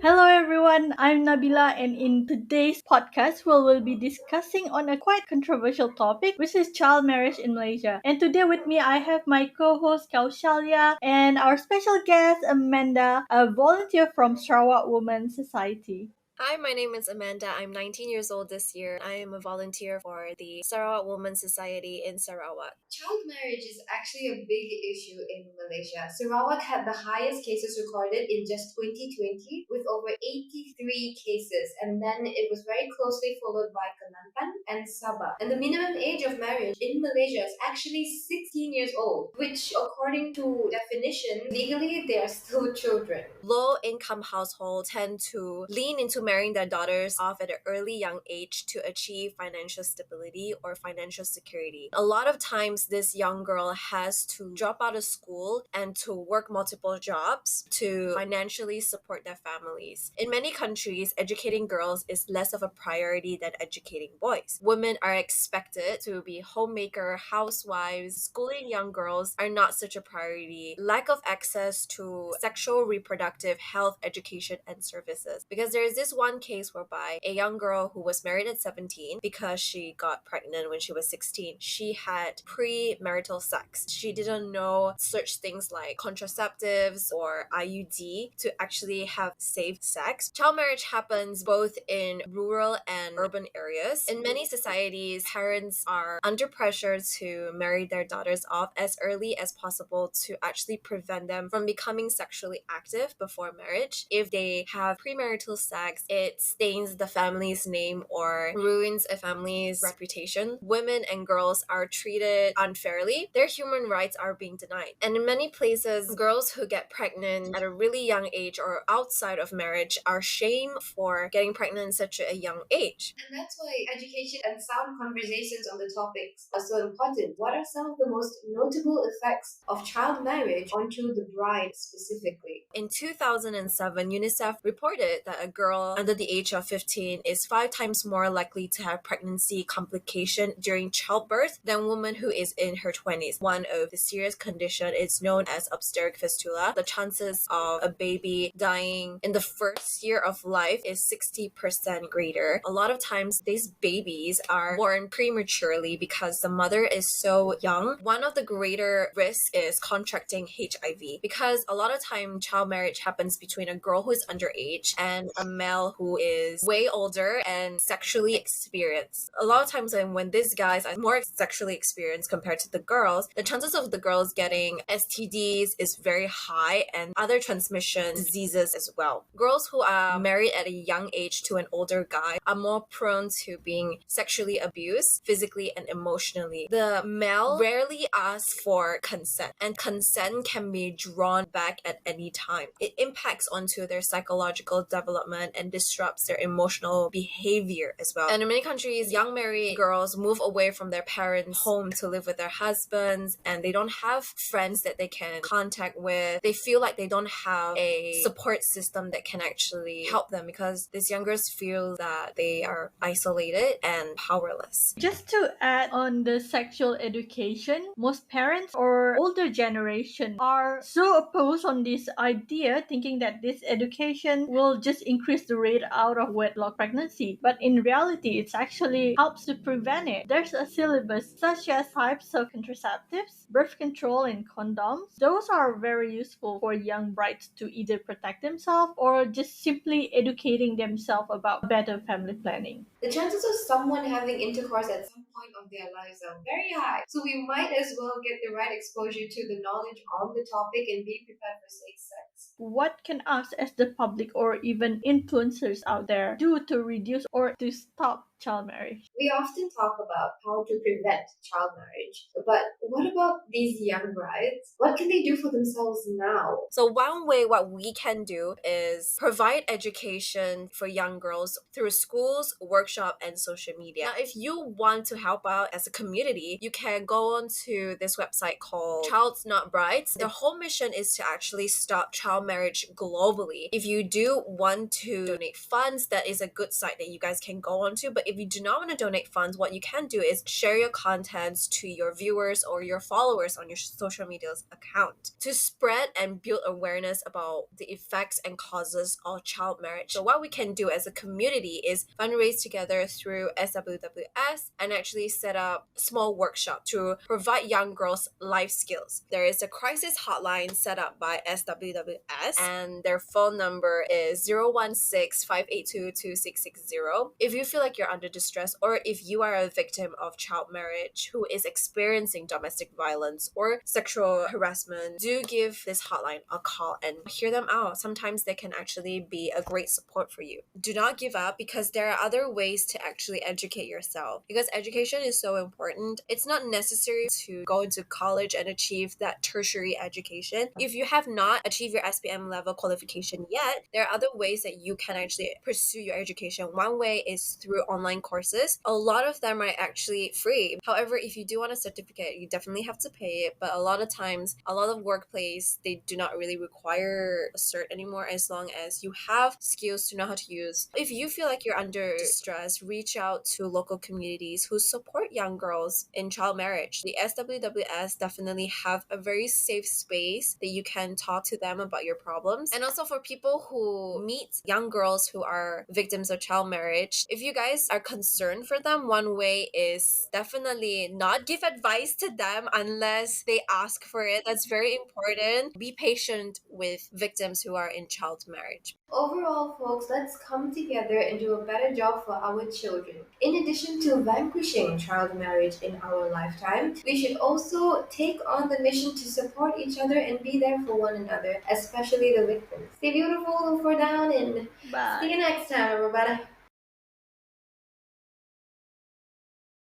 Hello everyone, I'm Nabila and in today's podcast we will be discussing on a quite controversial topic which is child marriage in Malaysia. And today with me I have my co-host Kaushalya and our special guest Amanda, a volunteer from Sarawak Women Society. Hi, my name is Amanda. I'm 19 years old this year. I am a volunteer for the Sarawak Women's Society in Sarawak. Child marriage is actually a big issue in Malaysia. Sarawak had the highest cases recorded in just 2020 with over 83 cases, and then it was very closely followed by Kelantan and Sabah. And the minimum age of marriage in Malaysia is actually 16 years old, which according to definition, legally they are still children. Low income households tend to lean into marrying their daughters off at an early young age to achieve financial stability or financial security. A lot of times, this young girl has to drop out of school and to work multiple jobs to financially support their families. In many countries, educating girls is less of a priority than educating boys. Women are expected to be homemaker, housewives. Schooling young girls are not such a priority. Lack of access to sexual reproductive health education and services. Because there is this one case whereby a young girl who was married at 17 because she got pregnant when she was 16, she had premarital sex. She didn't know such things like contraceptives or IUD to actually have safe sex. Child marriage happens both in rural and urban areas. In many societies, parents are under pressure to marry their daughters off as early as possible to actually prevent them from becoming sexually active before marriage. If they have premarital sex, it stains the family's name or ruins a family's reputation. Women and girls are treated unfairly. Their human rights are being denied. And in many places, girls who get pregnant at a really young age or outside of marriage are shamed for getting pregnant at such a young age. And that's why education and sound conversations on the topics are so important. What are some of the most notable effects of child marriage onto the bride specifically? In 2007, UNICEF reported that a girl under the age of 15 is 5 times more likely to have pregnancy complication during childbirth than a woman who is in her 20s. One of the serious condition is known as obstetric fistula. The chances of a baby dying in the first year of life is 60% greater. A lot of times, these babies are born prematurely because the mother is so young. One of the greater risks is contracting HIV because a lot of time child marriage happens between a girl who is underage and a male who is way older and sexually experienced. A lot of times when these guys are more sexually experienced compared to the girls, the chances of the girls getting STDs is very high and other transmission diseases as well. Girls who are married at a young age to an older guy are more prone to being sexually abused physically and emotionally. The male rarely asks for consent, and consent can be drawn back at any time. It impacts onto their psychological development and disrupts their emotional behavior as well. And in many countries, young married girls move away from their parents' home to live with their husbands, and they don't have friends that they can contact with. They feel like they don't have a support system that can actually help them because these young girls feel that they are isolated and powerless. Just to add on the sexual education, most parents or older generation are so opposed on this idea, thinking that this education will just increase the rate out of wedlock pregnancy. But in reality, it actually helps to prevent it. There's a syllabus such as types of contraceptives, birth control, and condoms. Those are very useful for young brides to either protect themselves or just simply educating themselves about better family planning. The chances of someone having intercourse at some point of their lives are very high. So we might as well get the right exposure to the knowledge on the topic and be prepared for safe sex. What can us as the public or even influencers out there do to reduce or to stop child marriage? We often talk about how to prevent child marriage, but what about these young brides? What can they do for themselves now? So one way what we can do is provide education for young girls through schools, workshop, and social media. Now, if you want to help out as a community, you can go on to this website called Child's Not Brides. Their whole mission is to actually stop child marriage globally. If you do want to donate funds, that is a good site that you guys can go on to. But if if you do not want to donate funds, what you can do is share your contents to your viewers or your followers on your social media's account to spread and build awareness about the effects and causes of child marriage. So what we can do as a community is fundraise together through SWWS and actually set up small workshop to provide young girls life skills. There is a crisis hotline set up by SWWS and their phone number is 016-582-2660. If you feel like you're under distress or if you are a victim of child marriage who is experiencing domestic violence or sexual harassment, do give this hotline a call and hear them out. Sometimes they can actually be a great support for you. Do not give up because there are other ways to actually educate yourself because education is so important. It's not necessary to go into college and achieve that tertiary education. If you have not achieved your SPM level qualification yet, there are other ways that you can actually pursue your education. One way is through online courses. A lot of them are actually free. However, if you do want a certificate, you definitely have to pay it. But a lot of times, a lot of workplace, they do not really require a cert anymore as long as you have skills to know how to use. If you feel like you're under distress, reach out to local communities who support young girls in child marriage. The SWWS definitely have a very safe space that you can talk to them about your problems. And also for people who meet young girls who are victims of child marriage, if you guys are concerned for them, one way is definitely not give advice to them unless they ask for it. That's very important. Be patient with victims who are in child marriage. Overall, folks, let's come together and do a better job for our children. In addition to vanquishing child marriage in our lifetime, we should also take on the mission to support each other and be there for one another, especially the victims. Stay beautiful, look for down, and see you Bye. next time, everybody.